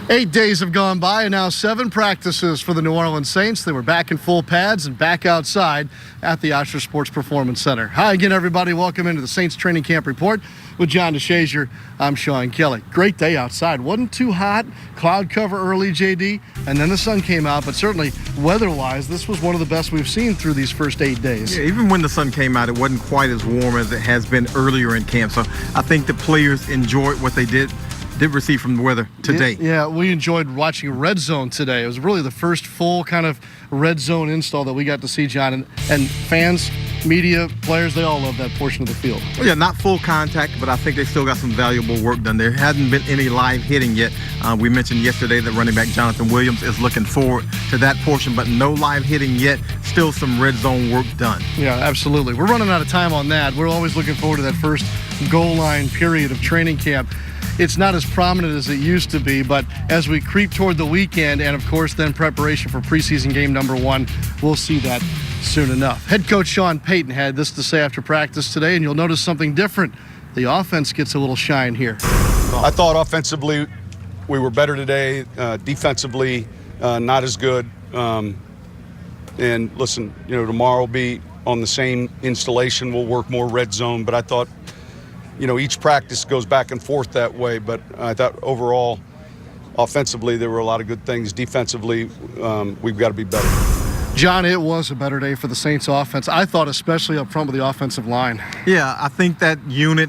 8 days have gone by and now 7 practices for the New Orleans Saints. They were back in full pads and back outside at the Osher Sports Performance Center. Hi again, everybody. Welcome into the Saints Training Camp Report with John DeShazier. I'm Sean Kelly. Great day outside. Wasn't too hot. Cloud cover early, JD, and then the sun came out. But certainly, weather-wise, this was one of the best we've seen through these first 8 days. Yeah, even when the sun came out, it wasn't quite as warm as it has been earlier in camp. So I think the players enjoyed what they did receive from the weather today. Yeah, we enjoyed watching Red Zone today. It was really the first full kind of Red Zone install that we got to see, John. And fans, media, players, they all love that portion of the field. Well, yeah, not full contact, but I think they still got some valuable work done. There hasn't been any live hitting yet. We mentioned yesterday that running back Jonathan Williams is looking forward to that portion, but no live hitting yet. Still some Red Zone work done. Yeah, absolutely. We're running out of time on that. We're always looking forward to that first goal line period of training camp. It's not as prominent as it used to be, but as we creep toward the weekend and, of course, then preparation for preseason game number 1, we'll see that soon enough. Head coach Sean Payton had this to say after practice today, and you'll notice something different. The offense gets a little shine here. I thought offensively we were better today. Defensively, not as good. And listen, tomorrow will be on the same installation. We'll work more red zone, but I thought, each practice goes back and forth that way, but I thought overall, offensively, there were a lot of good things. Defensively, we've got to be better. John, it was a better day for the Saints offense. I thought especially up front with the offensive line. Yeah, I think that unit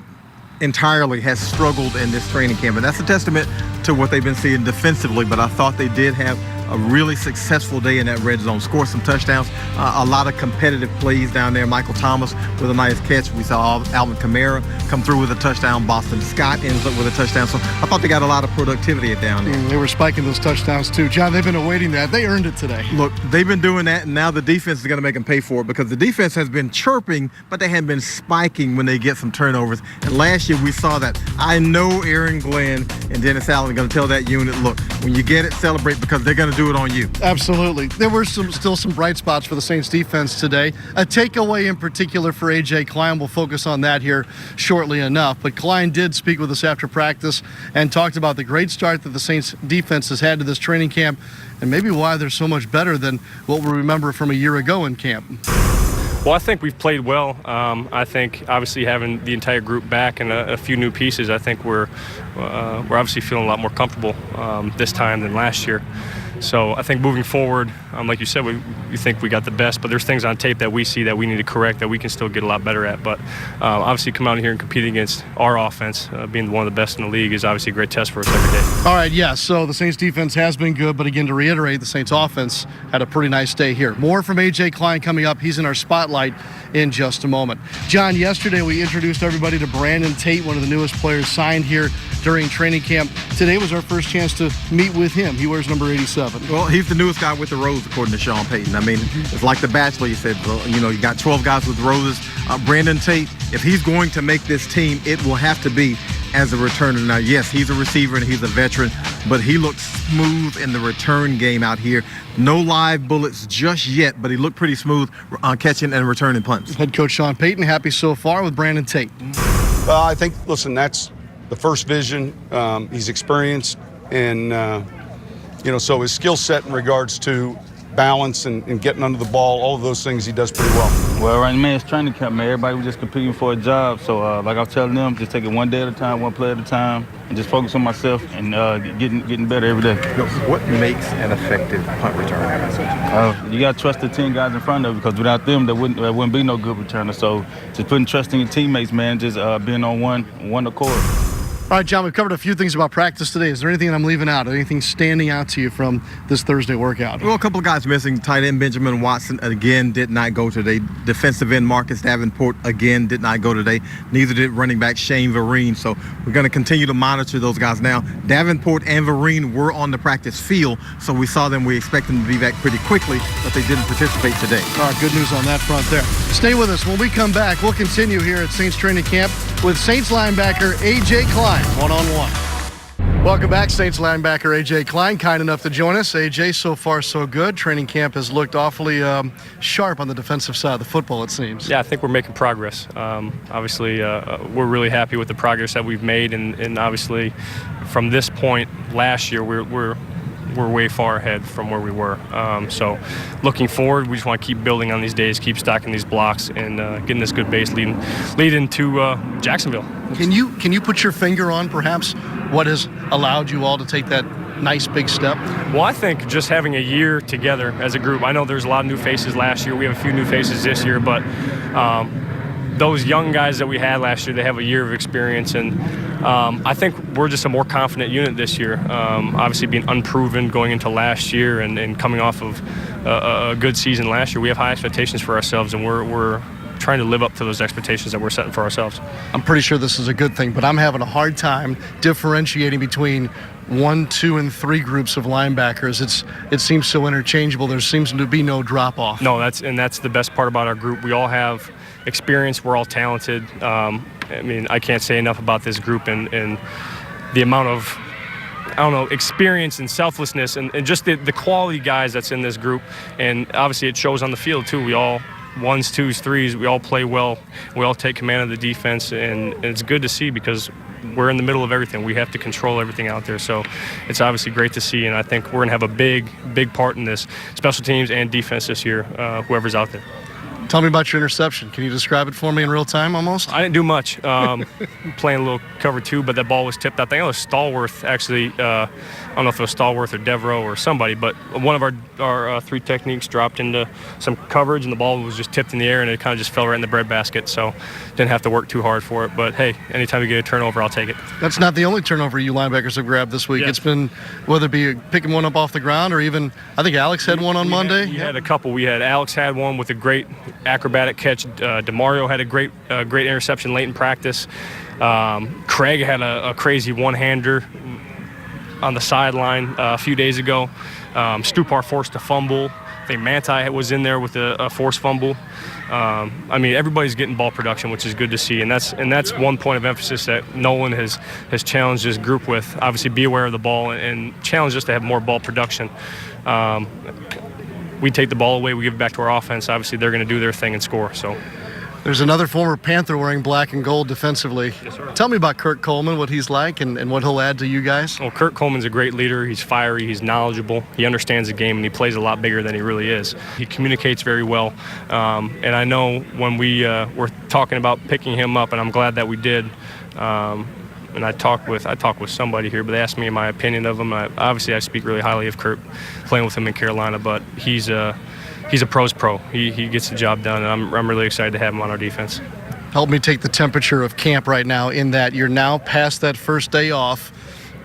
entirely has struggled in this training camp, and that's a testament to what they've been seeing defensively, but I thought they did have a really successful day in that red zone. Scored some touchdowns, a lot of competitive plays down there. Michael Thomas with a nice catch. We saw Alvin Kamara come through with a touchdown. Boston Scott ends up with a touchdown. So I thought they got a lot of productivity down there. They were spiking those touchdowns too. John, they've been awaiting that. They earned it today. Look, they've been doing that, and now the defense is going to make them pay for it, because the defense has been chirping, but they haven't been spiking when they get some turnovers. And last year we saw that. I know Aaron Glenn and Dennis Allen are going to tell that unit, look, when you get it, celebrate, because they're going to do it on you. Absolutely. There were still some bright spots for the Saints defense today. A takeaway in particular for A.J. Klein. We'll focus on that here shortly enough. But Klein did speak with us after practice and talked about the great start that the Saints defense has had to this training camp and maybe why they're so much better than what we remember from a year ago in camp. Well, I think we've played well. I think obviously having the entire group back and a few new pieces, I think we're obviously feeling a lot more comfortable this time than last year. So I think moving forward, like you said, we think we got the best, but there's things on tape that we see that we need to correct that we can still get a lot better at. But obviously come out here and compete against our offense, being one of the best in the league, is obviously a great test for us every day. All right, yeah, so the Saints defense has been good, but again, to reiterate, the Saints offense had a pretty nice day here. More from A.J. Klein coming up. He's in our spotlight in just a moment. John, yesterday we introduced everybody to Brandon Tate, one of the newest players signed here during training camp. Today was our first chance to meet with him. He wears number 87. Well, he's the newest guy with the rose, according to Sean Payton. I mean, it's like The Bachelor. He said, you got 12 guys with roses. Brandon Tate, if he's going to make this team, it will have to be as a returner. Now, yes, he's a receiver and he's a veteran, but he looks smooth in the return game out here. No live bullets just yet, but he looked pretty smooth catching and returning punts. Head coach Sean Payton happy so far with Brandon Tate. I think, listen, that's the first vision. He's experienced, and so his skill set in regards to balance and getting under the ball, all of those things he does pretty well. Well, right, man, it's training camp, man. Everybody was just competing for a job. So like I was telling them, just take it one day at a time, one play at a time, and just focus on myself and getting better every day. What makes an effective punt returner? You got to trust the 10 guys in front of you, because without them, there wouldn't be no good returner. So just putting trust in your teammates, man, just being on one accord. All right, John, we've covered a few things about practice today. Is there anything I'm leaving out? Anything standing out to you from this Thursday workout? Well, a couple of guys missing. Tight end Benjamin Watson, again, did not go today. Defensive end Marcus Davenport, again, did not go today. Neither did running back Shane Vereen. So we're going to continue to monitor those guys now. Davenport and Vereen were on the practice field, so we saw them. We expect them to be back pretty quickly, but they didn't participate today. All right, good news on that front there. Stay with us. When we come back, we'll continue here at Saints Training Camp with Saints linebacker A.J. Klein, one-on-one. Welcome back. Saints linebacker A.J. Klein, kind enough to join us. A.J., so far so good. Training camp has looked awfully sharp on the defensive side of the football, it seems. Yeah, I think we're making progress. Obviously, we're really happy with the progress that we've made, and obviously from this point last year, we're way far ahead from where we were. So looking forward, we just want to keep building on these days, keep stacking these blocks, and getting this good base leading to Jacksonville. Can you put your finger on perhaps what has allowed you all to take that nice big step? Well, I think just having a year together as a group. I know there's a lot of new faces last year. We have a few new faces this year, but those young guys that we had last year, they have a year of experience, and I think we're just a more confident unit this year. Obviously being unproven going into last year and coming off of a good season last year, we have high expectations for ourselves, and we're trying to live up to those expectations that we're setting for ourselves. I'm pretty sure this is a good thing, but I'm having a hard time differentiating between 1, 2, and 3 groups of linebackers. It seems so interchangeable. There seems to be no drop off. No, that's the best part about our group. We all have experience. We're all talented. I mean, I can't say enough about this group and the amount of experience and selflessness and just the quality guys that's in this group. And obviously it shows on the field too. We all 1s, 2s, 3s, we all play well. We all take command of the defense, and it's good to see because we're in the middle of everything. We have to control everything out there. So it's obviously great to see, and I think we're going to have a big part in this, special teams and defense this year, whoever's out there. Tell me about your interception. Can you describe it for me in real time almost? I didn't do much. Playing a little cover 2, but that ball was tipped. I think it was Stallworth, actually. I don't know if it was Stallworth or Devereaux or somebody, but one of our 3 techniques dropped into some coverage, and the ball was just tipped in the air, and it kind of just fell right in the breadbasket. So didn't have to work too hard for it. But, hey, anytime you get a turnover, I'll take it. That's not the only turnover you linebackers have grabbed this week. Yes. It's been, whether it be picking one up off the ground or even, I think Alex had one on Monday. We had a couple. Alex had one with a great acrobatic catch. DeMario had a great interception late in practice. Craig had a crazy one-hander on the sideline a few days ago. Stupar forced a fumble. I think Manti was in there with a forced fumble. I mean, everybody's getting ball production, which is good to see, and that's one point of emphasis that Nolan has challenged his group with. Obviously, be aware of the ball and challenge us to have more ball production. We take the ball away, we give it back to our offense. Obviously, they're going to do their thing and score. So, there's another former Panther wearing black and gold defensively. Yes, sir. Tell me about Kurt Coleman, what he's like, and what he'll add to you guys. Well, Kurt Coleman's a great leader. He's fiery, he's knowledgeable, he understands the game, and he plays a lot bigger than he really is. He communicates very well, and I know when we were talking about picking him up, and I'm glad that we did. And I talked with somebody here, but they asked me my opinion of him. Obviously, I speak really highly of Kurt, playing with him in Carolina, but he's a pro's pro. He gets the job done, and I'm really excited to have him on our defense. Help me take the temperature of camp right now, in that you're now past that first day off.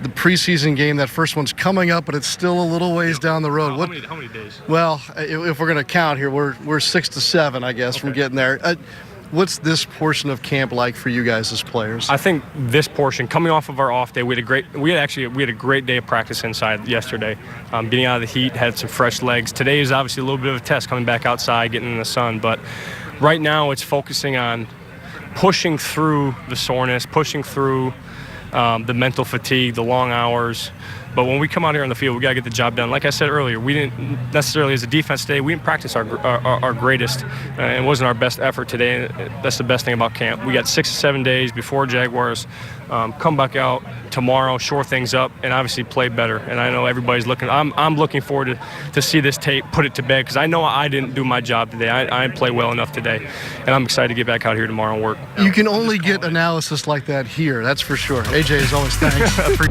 The preseason game, that first one's coming up, but it's still a little ways down the road. How many days? Well, if we're going to count here, we're 6 to 7, I guess, from getting there. What's this portion of camp like for you guys as players? I think this portion, coming off of our off day, we had a great day of practice inside yesterday. Getting out of the heat, had some fresh legs. Today is obviously a little bit of a test, coming back outside, getting in the sun. But right now, it's focusing on pushing through the soreness, pushing through the mental fatigue, the long hours. But when we come out here on the field, we got to get the job done. Like I said earlier, we didn't necessarily, as a defense today, we didn't practice our greatest. It wasn't our best effort today. That's the best thing about camp. We got 6 to 7 days before Jaguars. Come back out tomorrow, shore things up, and obviously play better. And I know everybody's looking. I'm looking forward to see this tape, put it to bed, because I know I didn't do my job today. I didn't play well enough today, and I'm excited to get back out here tomorrow and work. You can only get analysis like that here, that's for sure. AJ, as always, thanks.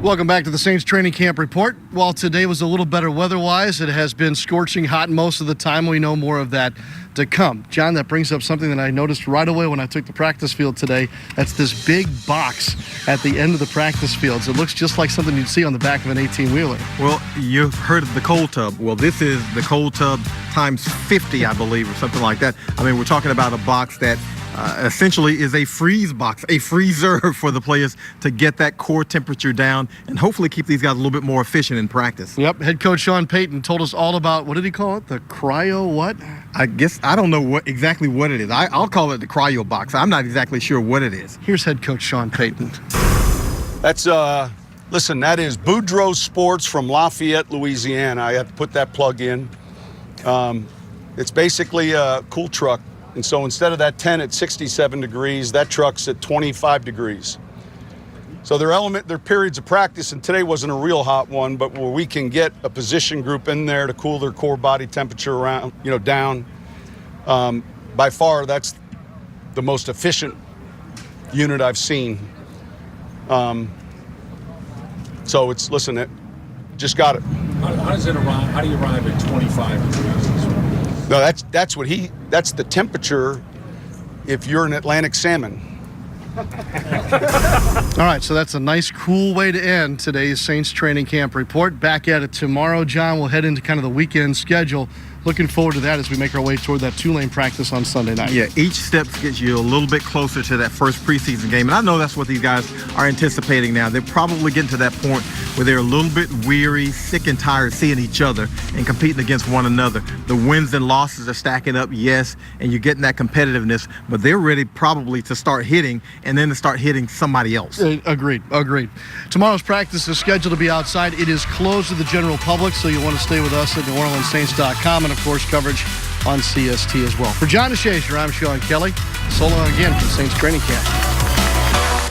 Welcome back to the Saints Training Camp Report. While today was a little better weather-wise, it has been scorching hot most of the time. We know more of that to come. John, that brings up something that I noticed right away when I took the practice field today. That's this big box at the end of the practice fields. It looks just like something you'd see on the back of an 18-wheeler. Well, you've heard of the cold tub. Well, this is the cold tub times 50, I believe, or something like that. I mean, we're talking about a box that essentially is a freeze box, a freezer for the players to get that core temperature down and hopefully keep these guys a little bit more efficient in practice. Yep, head coach Sean Payton told us all about, what did he call it? The cryo what? I guess, I don't know exactly what it is. I'll call it the cryo box. I'm not exactly sure what it is. Here's head coach Sean Payton. That's listen, that is Boudreaux Sports from Lafayette, Louisiana. I have to put that plug in. It's basically a cool truck. And so instead of that 10 at 67 degrees, that truck's at 25 degrees. So their periods of practice, and today wasn't a real hot one, but where we can get a position group in there to cool their core body temperature around, down. By far, that's the most efficient unit I've seen. So it just got it. How does it arrive? How do you arrive at 25 degrees? No, that's the temperature if you're an Atlantic salmon. All right, so that's a nice, cool way to end today's Saints Training Camp Report. Back at it tomorrow, John. We'll head into kind of the weekend schedule. Looking forward to that as we make our way toward that Tulane practice on Sunday night. Yeah, each step gets you a little bit closer to that first preseason game. And I know that's what these guys are anticipating now. They're probably getting to that point where they're a little bit weary, sick and tired seeing each other and competing against one another. The wins and losses are stacking up, yes, and you're getting that competitiveness, but they're ready probably to start hitting and then to start hitting somebody else. Agreed. Tomorrow's practice is scheduled to be outside. It is closed to the general public, so you'll want to stay with us at NewOrleansSaints.com, and of course coverage on CST as well. For John DeShazier, I'm Sean Kelly. So long again from Saints Training Camp.